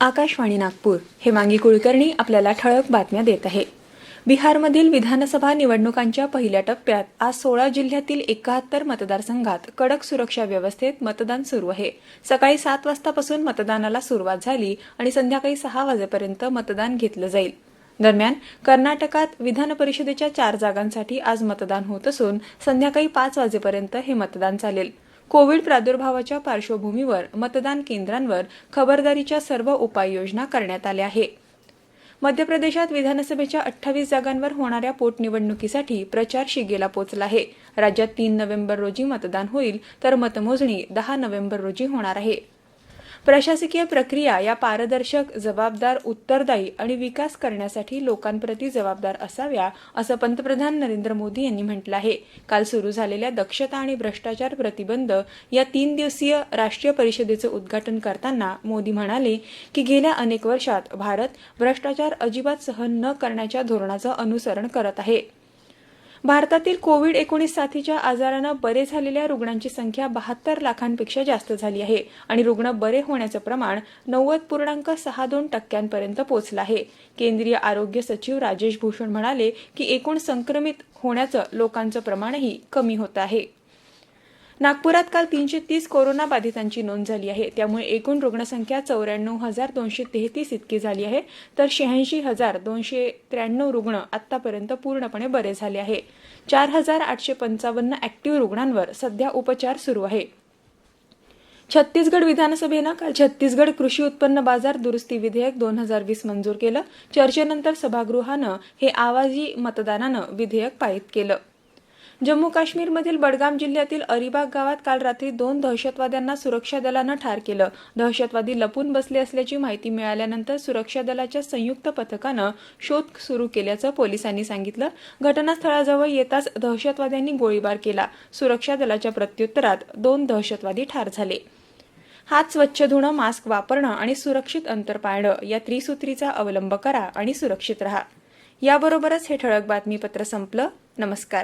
आकाशवाणी नागपूर हेमांगी कुलकर्णी आपल्याला ठळक बातम्या देत आहे। बिहारमधील विधानसभा निवडणुकांच्या पहिल्या टप्प्यात आज 16 जिल्ह्यातील 71 मतदारसंघात कडक सुरक्षा व्यवस्थेत मतदान सुरू आहे। सकाळी 7 वाजतापासून मतदानाला सुरुवात झाली आणि संध्याकाळी 6 वाजेपर्यंत मतदान घेतलं जाईल। दरम्यान कर्नाटकात विधान परिषदेच्या 4 जागांसाठी आज मतदान होत असून संध्याकाळी 5 वाजेपर्यंत हे मतदान चालेल। कोविड प्रादुर्भावाच्या पार्श्वभूमीवर मतदान केंद्रांवर खबरदारीच्या सर्व उपाययोजना करण्यात आल्या आहेत। मध्य प्रदेशात विधानसभेच्या 28 जागांवर होणाऱ्या पोटनिवडणुकीसाठी प्रचार शिगेला पोहोचला आहे। राज्यात 3 नोव्हेंबर रोजी मतदान होईल तर मतमोजणी 10 नोव्हेंबर रोजी होणार आहे। प्रशासकीय प्रक्रिया या पारदर्शक, जबाबदार, उत्तरदायी आणि विकास करण्यासाठी लोकांप्रती जबाबदार असाव्या असं पंतप्रधान नरेंद्र मोदी यांनी म्हटलं आहे। काल सुरू झालेल्या दक्षता आणि भ्रष्टाचार प्रतिबंध या 3 दिवसीय राष्ट्रीय परिषदेचे उद्घाटन करताना मोदी म्हणाले की गेल्या अनेक वर्षात भारत भ्रष्टाचार अजिबात सहन न करण्याच्या धोरणाचं अनुसरण करत आहे। भारतातील कोविड-19 साथीच्या आजाराने बरे झालेल्या रुग्णांची संख्या 72 लाखांपेक्षा जास्त झाली आहे आणि रुग्ण बरे होण्याचे प्रमाण 90.62% पर्यंत पोहोचले आहे। केंद्रीय आरोग्य सचिव राजेश भूषण म्हणाले की एकूण संक्रमित होण्याचे लोकांचे प्रमाणही कमी होत आहे। नागपुरात काल 330 कोरोना बाधितांची नोंद झाली आहे। त्यामुळे एकूण रुग्णसंख्या 94,233 इतकी झाली आहे तर 86,293 रुग्ण आतापर्यंत पूर्णपणे बरे झाले आहे। 4,855 ऍक्टिव्ह रुग्णांवर सध्या उपचार सुरू आहे। छत्तीसगड विधानसभेने काल छत्तीसगड कृषी उत्पन्न बाजार दुरुस्ती विधेयक 2020 मंजूर केलं। चर्चेनंतर सभागृहाने हे आवाजी मतदानाने विधेयक पारित केलं। जम्मू काश्मीरमधील बडगाम जिल्ह्यातील अलिबाग गावात काल रात्री 2 दहशतवाद्यांना सुरक्षा दलाने ठार केलं। दहशतवादी लपून बसले असल्याची माहिती मिळाल्यानंतर सुरक्षा दलाच्या संयुक्त पथकाने शोध सुरू केल्याचं पोलिसांनी सांगितलं। घटनास्थळाजवळ येताच दहशतवाद्यांनी गोळीबार केला। सुरक्षा दलाच्या प्रत्युत्तरात 2 दहशतवादी ठार झाले। हात स्वच्छ धुणं, मास्क वापरणं आणि सुरक्षित अंतर पाळणं या त्रिसूत्रीचा अवलंब करा आणि सुरक्षित रहा। याबरोबरच हे ठळक बातमीपत्र संपलं। नमस्कार।